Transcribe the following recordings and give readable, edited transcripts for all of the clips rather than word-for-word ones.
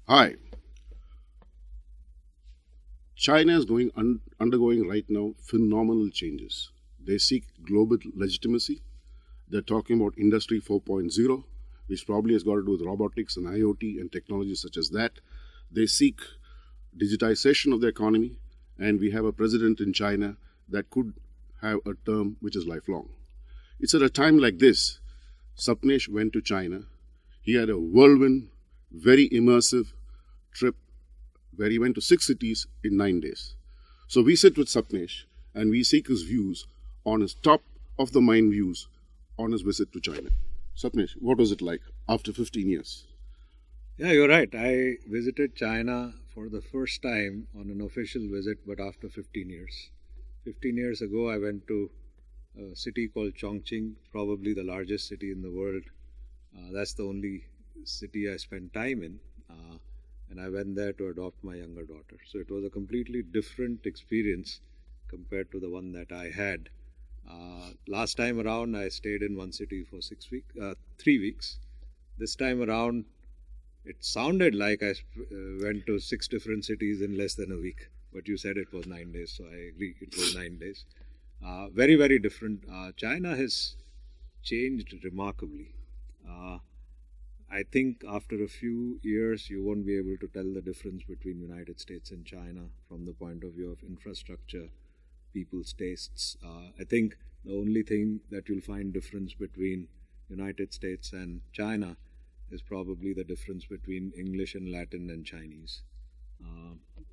Hi, China is undergoing right now phenomenal changes. They seek global legitimacy. They're talking about Industry 4.0, which probably has got to do with robotics and IoT and technologies such as that. They seek digitization of the economy, and we have a president in China that could have a term which is lifelong. It's at a time like this, Sapnesh went to China. He had a whirlwind, very immersive trip where he went to 6 cities in 9 days. So we sit with Sapnesh and we seek his views on his top of the mind views on his visit to China. Sapnesh, what was it like after 15 years? Yeah, you're right. I visited China for the first time on an official visit, but after 15 years. 15 years ago, I went to a city called Chongqing, probably the largest city in the world. That's the only city I spent time in. And I went there to adopt my younger daughter. So it was a completely different experience compared to the one that I had. Last time around, I stayed in one city for 3 weeks. This time around, it sounded like I went to 6 different cities in less than a week, but you said it was 9 days, so I agree it was 9 days. Very, very different. China has changed remarkably. Uh, I think after a few years, you won't be able to tell the difference between United States and China from the point of view of infrastructure, people's tastes. I think the only thing that you'll find difference between United States and China is probably the difference between English and Latin and Chinese.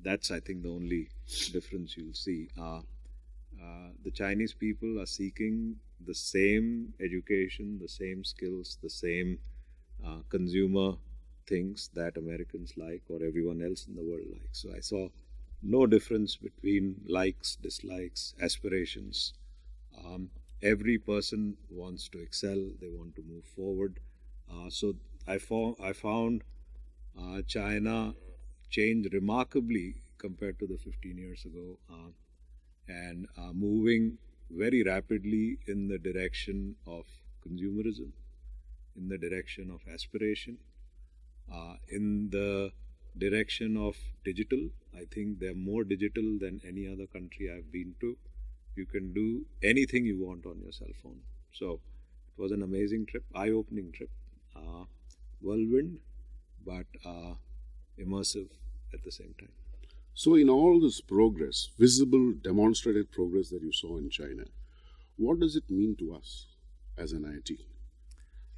That's, I think, the only difference you'll see. The Chinese people are seeking the same education, the same skills, the same consumer things that Americans like or everyone else in the world likes. So I saw no difference between likes, dislikes, aspirations. Every person wants to excel, they want to move forward. So I found China change remarkably compared to the 15 years ago, and moving very rapidly in the direction of consumerism, in the direction of aspiration, in the direction of digital. I think they're more digital than any other country I've been to. You can do anything you want on your cell phone. So it was an amazing trip, eye-opening trip, whirlwind, but immersive at the same time. So, in all this progress, visible, demonstrated progress that you saw in China, what does it mean to us as an NIIT?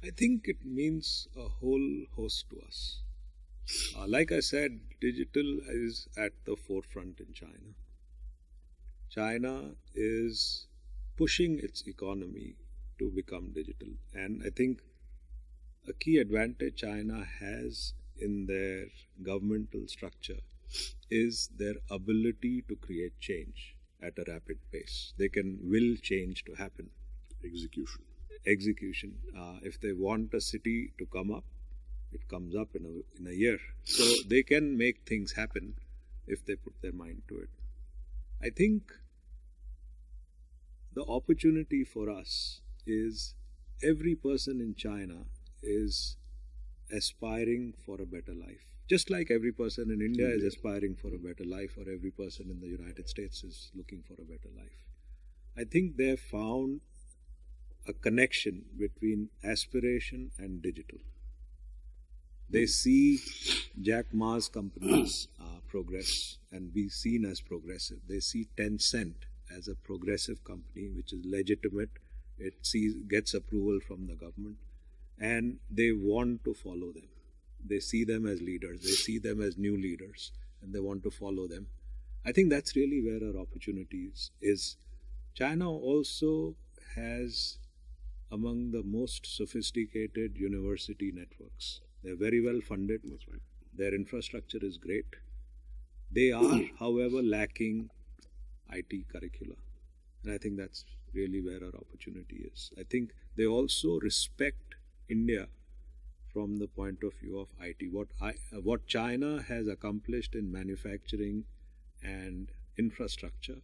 I think it means a whole host to us. Like I said, digital is at the forefront in China. China is pushing its economy to become digital. And I think a key advantage China has in their governmental structure is their ability to create change at a rapid pace. They can will change to happen. Execution. If they want a city to come up, it comes up in a year. So they can make things happen if they put their mind to it. I think the opportunity for us is every person in China is aspiring for a better life. Just like every person in India is aspiring for a better life, or every person in the United States is looking for a better life. I think they've found a connection between aspiration and digital. They see Jack Ma's companies progress and be seen as progressive. They see Tencent as a progressive company, which is legitimate. It gets approval from the government, and they want to follow them. They see them as leaders. They see them as new leaders, and they want to follow them. I think that's really where our opportunity is. China also has among the most sophisticated university networks. They're very well funded. That's right. Their infrastructure is great. They are, however, lacking IT curricula. And I think that's really where our opportunity is. I think they also respect India from the point of view of IT. What China has accomplished in manufacturing and infrastructure,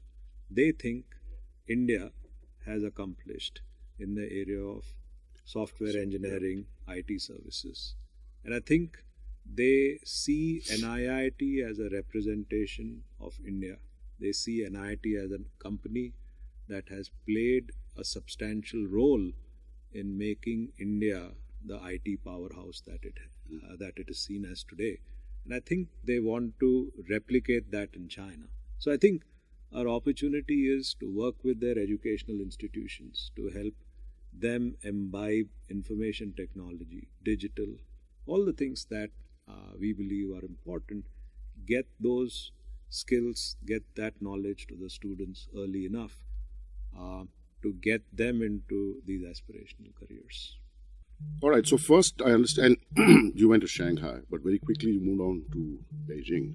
they think India has accomplished in the area of software engineering, IT services. And I think they see NIIT as a representation of India. They see NIIT as a company that has played a substantial role in making India the IT powerhouse that it is seen as today. And I think they want to replicate that in China. So I think our opportunity is to work with their educational institutions to help them imbibe information technology, digital, all the things that we believe are important, get those skills, get that knowledge to the students early enough to get them into these aspirational careers. All right, so first I understand you went to Shanghai, but very quickly you moved on to Beijing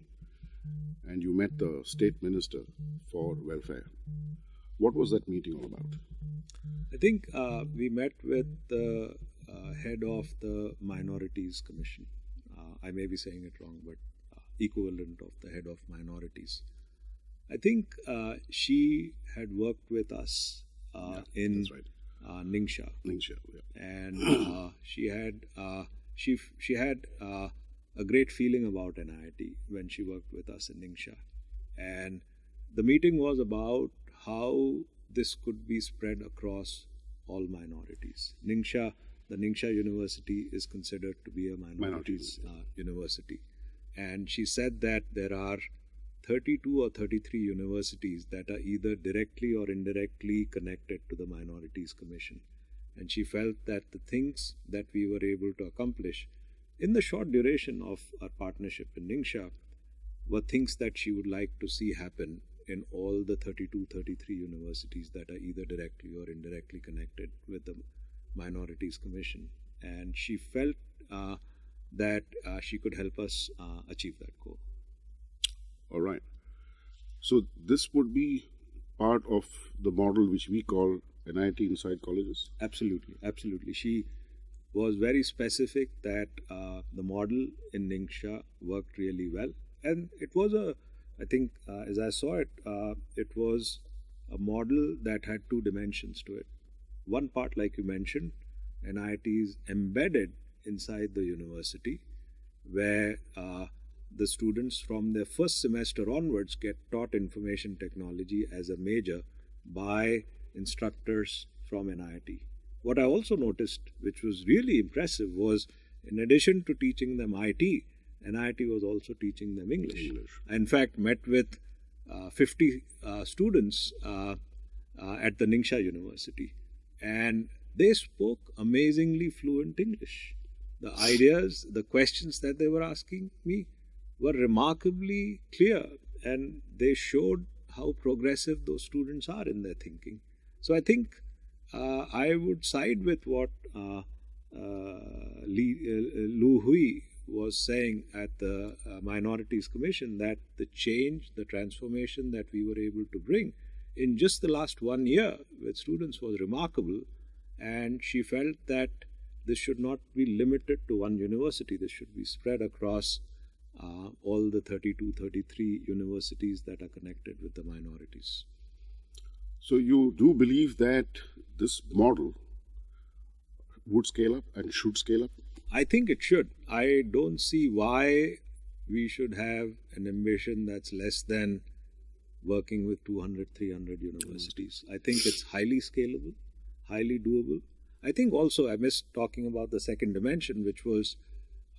and you met the state minister for welfare. What was that meeting all about? I think we met with the head of the Minorities Commission. I may be saying it wrong, but equivalent of the head of minorities. I think she had worked with us in That's right. Ningxia, Yeah. and she had a great feeling about NIIT when she worked with us in Ningxia, and the meeting was about how this could be spread across all minorities. The Ningxia University is considered to be a minorities university, and she said that there are 32 or 33 universities that are either directly or indirectly connected to the Minorities Commission. And she felt that the things that we were able to accomplish in the short duration of our partnership in Ningxia were things that she would like to see happen in all the 32, 33 universities that are either directly or indirectly connected with the Minorities Commission. And she felt that she could help us achieve that goal. All right. So this would be part of the model which we call NIIT inside colleges? Absolutely, absolutely. She was very specific that the model in Ningxia worked really well. And it was I think as I saw it, it was a model that had two dimensions to it. One part, like you mentioned, NIIT is embedded inside the university where the students from their first semester onwards get taught information technology as a major by instructors from NIIT. What I also noticed, which was really impressive, was in addition to teaching them IT, NIIT was also teaching them English. I, in fact, met with 50 students at the Ningxia University, and they spoke amazingly fluent English. The ideas, the questions that they were asking me were remarkably clear, and they showed how progressive those students are in their thinking. So I think I would side with what Lu Hui was saying at the Minorities Commission, that the change, the transformation that we were able to bring in just the last 1 year with students was remarkable, and she felt that this should not be limited to one university. This should be spread across all the 32, 33 universities that are connected with the minorities. So you do believe that this model would scale up and should scale up? I think it should. I don't see why we should have an ambition that's less than working with 200, 300 universities. I think it's highly scalable, highly doable. I think also I missed talking about the second dimension, which was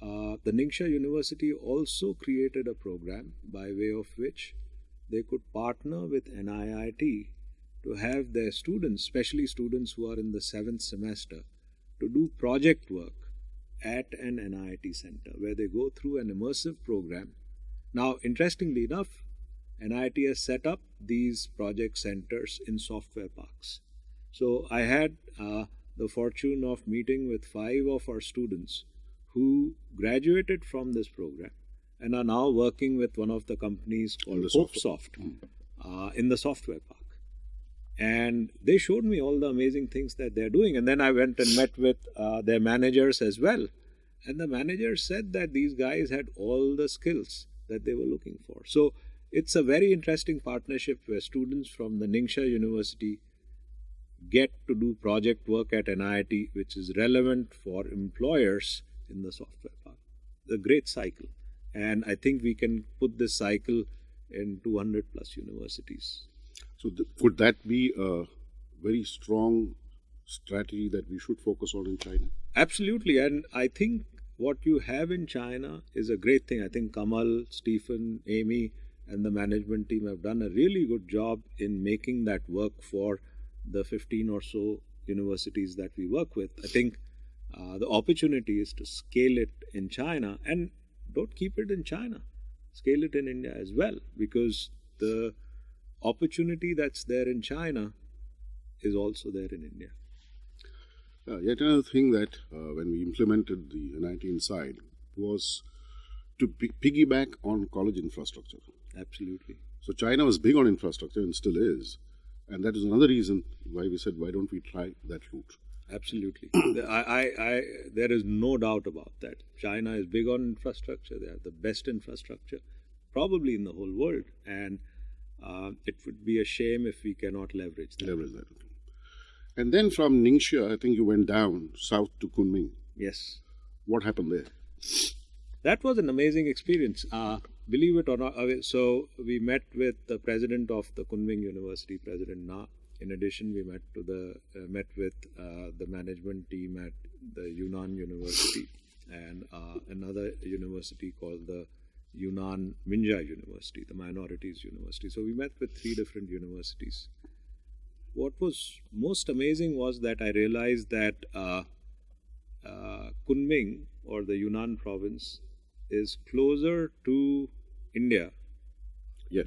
the Ningxia University also created a program by way of which they could partner with NIIT to have their students, especially students who are in the 7th semester, to do project work at an NIIT center where they go through an immersive program. Now, interestingly enough, NIIT has set up these project centers in software parks. So I had the fortune of meeting with 5 of our students who graduated from this program and are now working with one of the companies called HopeSoft in the software park. And they showed me all the amazing things that they're doing. And then I went and met with their managers as well. And the managers said that these guys had all the skills that they were looking for. So it's a very interesting partnership where students from the Ningxia University get to do project work at NIIT, which is relevant for employers in the software park. a great cycle. And I think we can put this cycle in 200 plus universities. So could that be a very strong strategy that we should focus on in China? Absolutely. And I think what you have in China is a great thing. I think Kamal, Stephen, Amy, and the management team have done a really good job in making that work for the 15 or so universities that we work with. I think the opportunity is to scale it in China, and don't keep it in China, scale it in India as well, because the opportunity that's there in China is also there in India. Yet another thing that when we implemented the NIIT Inside was to piggyback on college infrastructure. Absolutely. So China was big on infrastructure and still is. And that is another reason why we said, why don't we try that route? Absolutely. There is no doubt about that. China is big on infrastructure. They have the best infrastructure, probably in the whole world. And it would be a shame if we cannot leverage that. Leverage that. Okay. And then from Ningxia, I think you went down south to Kunming. Yes. What happened there? That was an amazing experience. Believe it or not, so we met with the president of the Kunming University, President Na. In addition, we met with the management team at the Yunnan University and another university called the Yunnan Minja University, the Minorities University. So we met with 3 different universities. What was most amazing was that I realized that Kunming, or the Yunnan province, is closer to India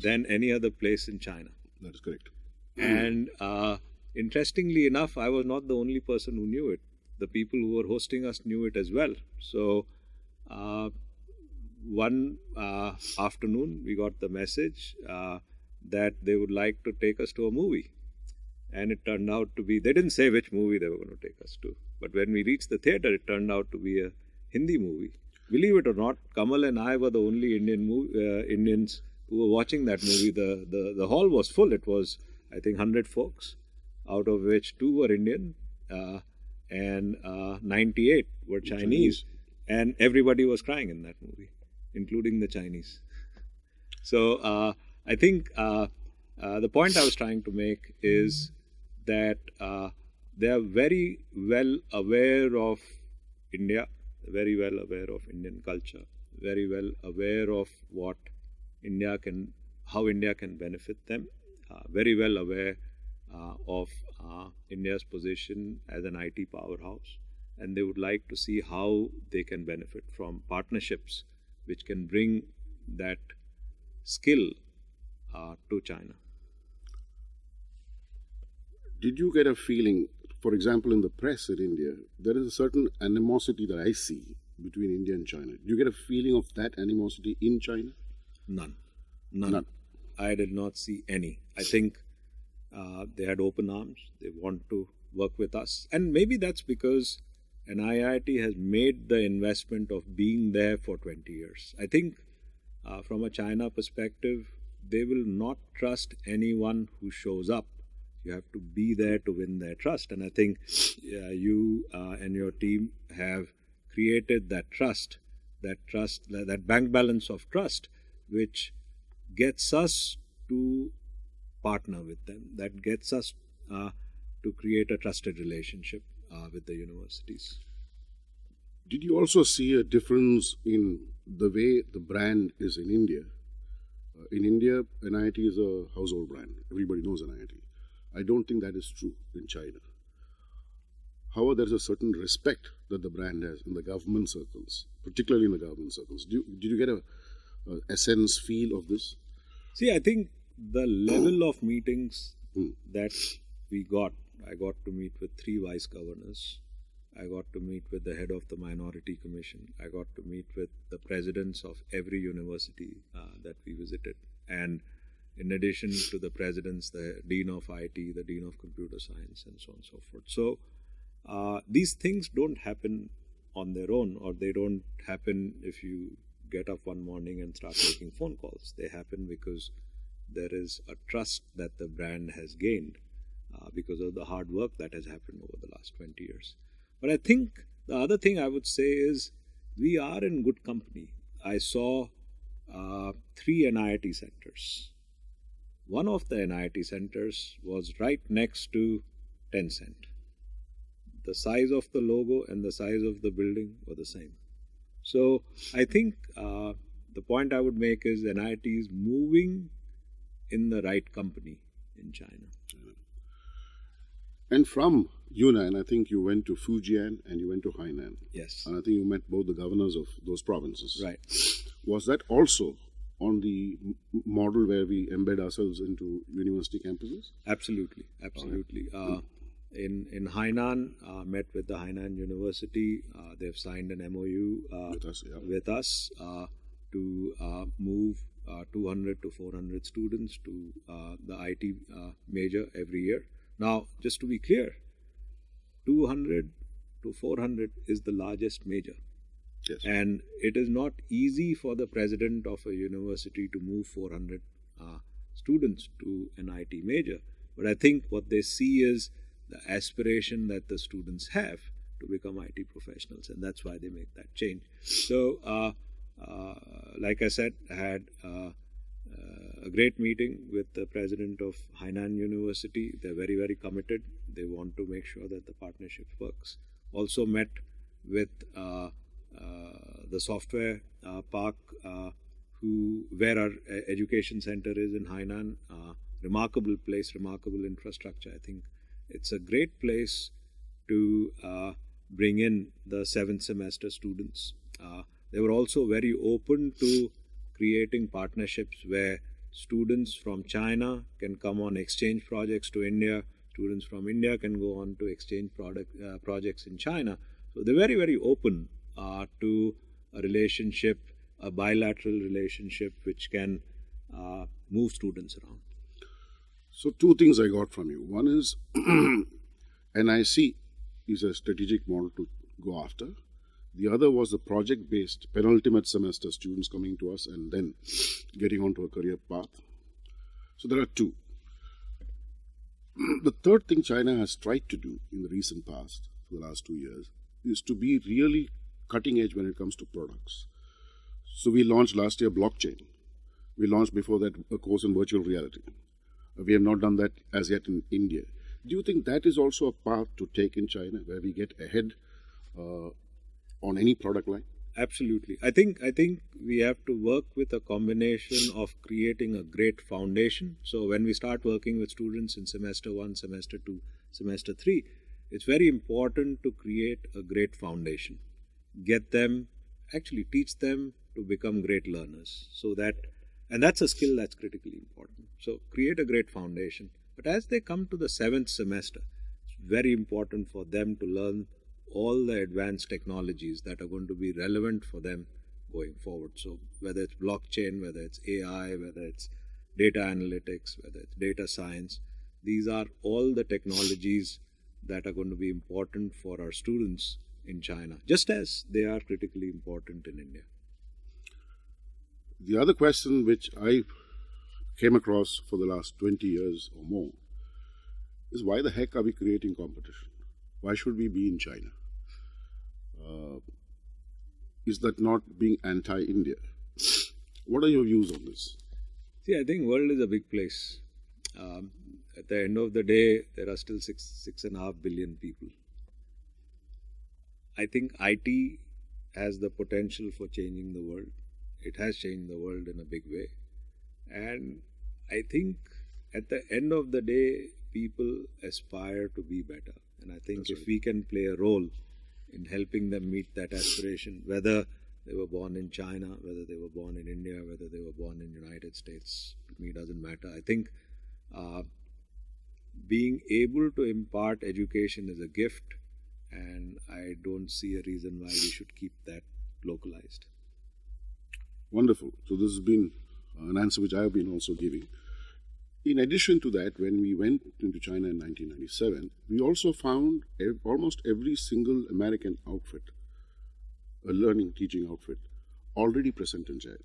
than any other place in China. That is correct. And interestingly enough, I was not the only person who knew it. The people who were hosting us knew it as well. So one afternoon, we got the message that they would like to take us to a movie. And it turned out to be, they didn't say which movie they were going to take us to. But when we reached the theater, it turned out to be a Hindi movie. Believe it or not, Kamal and I were the only Indians who were watching that movie. The hall was full. It was, I think, 100 folks, out of which 2 were Indian and 98 were Chinese. And everybody was crying in that movie, including the Chinese. So I think the point I was trying to make is that they are very well aware of India, very well aware of Indian culture, very well aware of what how India can benefit them, very well aware of India's position as an IT powerhouse, and they would like to see how they can benefit from partnerships which can bring that skill to China. Did you get a feeling, for example, in the press in India, there is a certain animosity that I see between India and China. Do you get a feeling of that animosity in China? None. I did not see any. I think they had open arms. They want to work with us. And maybe that's because NIIT has made the investment of being there for 20 years. I think from a China perspective, they will not trust anyone who shows up. You have to be there to win their trust. And I think you and your team have created that trust, that bank balance of trust, which gets us to partner with them, that gets us to create a trusted relationship with the universities. Did you also see a difference in the way the brand is in India? In India, NIIT is a household brand. Everybody knows NIIT. I don't think that is true in China. However, there's a certain respect that the brand has in the government circles, particularly in the government circles. Did you get a sense, feel of this? See, I think the level of meetings that we got, I got to meet with 3 vice governors. I got to meet with the head of the Minority Commission. I got to meet with the presidents of every university that we visited. And in addition to the presidents, the Dean of IT, the Dean of Computer Science, and so on and so forth. So these things don't happen on their own, or they don't happen if you get up one morning and start making phone calls. They happen because there is a trust that the brand has gained because of the hard work that has happened over the last 20 years. But I think the other thing I would say is we are in good company. I saw 3 NIIT centers. One of the NIIT centers was right next to Tencent. The size of the logo and the size of the building were the same. So I think the point I would make is NIIT is moving in the right company in China. And from Yunnan, I think you went to Fujian and you went to Hainan. Yes. And I think you met both the governors of those provinces. Right. Was that also on the model where we embed ourselves into university campuses? Absolutely. In Hainan, met with the Hainan University. They've signed an MOU with us to move 200 to 400 students to the IT major every year. Now, just to be clear, 200 to 400 is the largest major. Yes. And it is not easy for the president of a university to move 400 students to an IT major. But I think what they see is the aspiration that the students have to become IT professionals, and that's why they make that change. So, like I said, I had a great meeting with the president of Hainan University. They're very, very committed. They want to make sure that the partnership works. Also met with the software park, where our education center is in Hainan. Remarkable place, remarkable infrastructure. I think it's a great place to bring in the 7th semester students. They were also very open to creating partnerships where students from China can come on exchange projects to India. Students from India can go on to exchange projects in China. So they're very, very open to a relationship, a bilateral relationship, which can move students around. So 2 things I got from you. One is NIC is a strategic model to go after. The other was the project-based penultimate semester students coming to us and then getting onto a career path. So there are 2. The third thing China has tried to do in the recent past, for the last 2 years, is to be really cutting edge when it comes to products. So we launched last year blockchain. We launched before that a course in virtual reality. We have not done that as yet in India. Do you think that is also a path to take in China, where we get ahead on any product line? Absolutely. I think we have to work with a combination of creating a great foundation. So when we start working with students in semester 1, semester 2, semester 3, it's very important to create a great foundation. Get them, actually teach them to become great learners. And that's a skill that's critically important. So create a great foundation. But as they come to the 7th semester, it's very important for them to learn all the advanced technologies that are going to be relevant for them going forward. So whether it's blockchain, whether it's AI, whether it's data analytics, whether it's data science, these are all the technologies that are going to be important for our students in China, just as they are critically important in India. The other question which I came across for the last 20 years or more is, why the heck are we creating competition? Why should we be in China? Is that not being anti-India? What are your views on this? See, I think world is a big place. At the end of the day, there are still 6.5 billion people. I think IT has the potential for changing the world. It has changed the world in a big way. And I think at the end of the day, people aspire to be better. And I think if we can play a role in helping them meet that aspiration, whether they were born in China, whether they were born in India, whether they were born in the United States, to me doesn't matter. I think being able to impart education is a gift, and I don't see a reason why we should keep that localized. Wonderful. So this has been an answer which I have been also giving. In addition to that, when we went into China in 1997, we also found almost every single American outfit, a learning, teaching outfit, already present in China.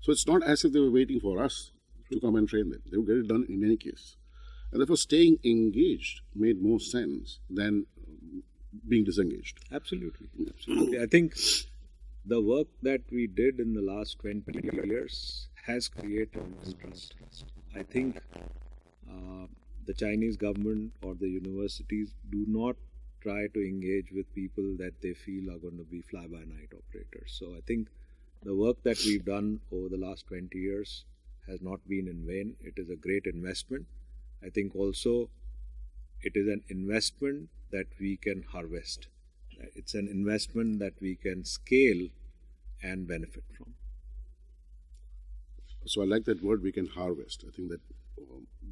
So it's not as if they were waiting for us to come and train them. They would get it done in any case. And therefore, staying engaged made more sense than being disengaged. Absolutely. Absolutely. I think The work that we did in the last 20 years has created mistrust. I think the Chinese government or the universities do not try to engage with people that they feel are going to be fly-by-night operators. So I think the work that we've done over the last 20 years has not been in vain. It is a great investment. I think also it is an investment that we can harvest. It's an investment that we can scale and benefit from. So I like that word, we can harvest. I think that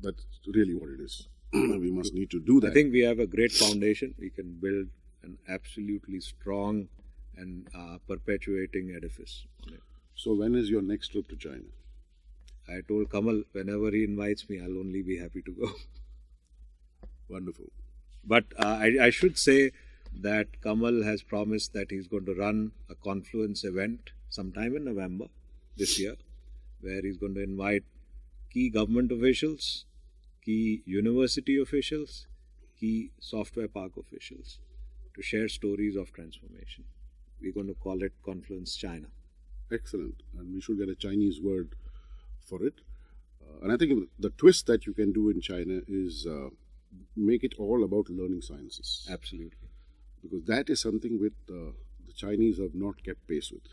that's really what it is. We must need to do that. I think we have a great foundation. We can build an absolutely strong and perpetuating edifice on it. So when is your next trip to China? I told Kamal, whenever he invites me, I'll only be happy to go. Wonderful. But I should say that Kamal has promised that he's going to run a Confluence event sometime in November this year, where he's going to invite key government officials, key university officials, key software park officials to share stories of transformation. We're going to call it Confluence China. Excellent. And we should get a Chinese word for it. And I think the twist that you can do in China is make it all about learning sciences. Absolutely. Because that is something with the Chinese have not kept pace with.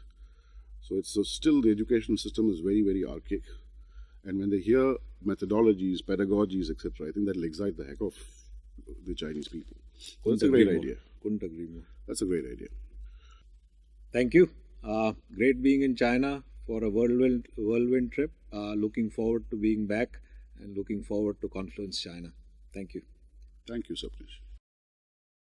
So it's still the education system is very, very archaic. And when they hear methodologies, pedagogies, etc., I think that'll excite the heck of the Chinese people. That's a great idea. Couldn't agree more. That's a great idea. Thank you. Great being in China for a whirlwind trip. Looking forward to being back and looking forward to Confluence China. Thank you. Thank you, Sapnesh.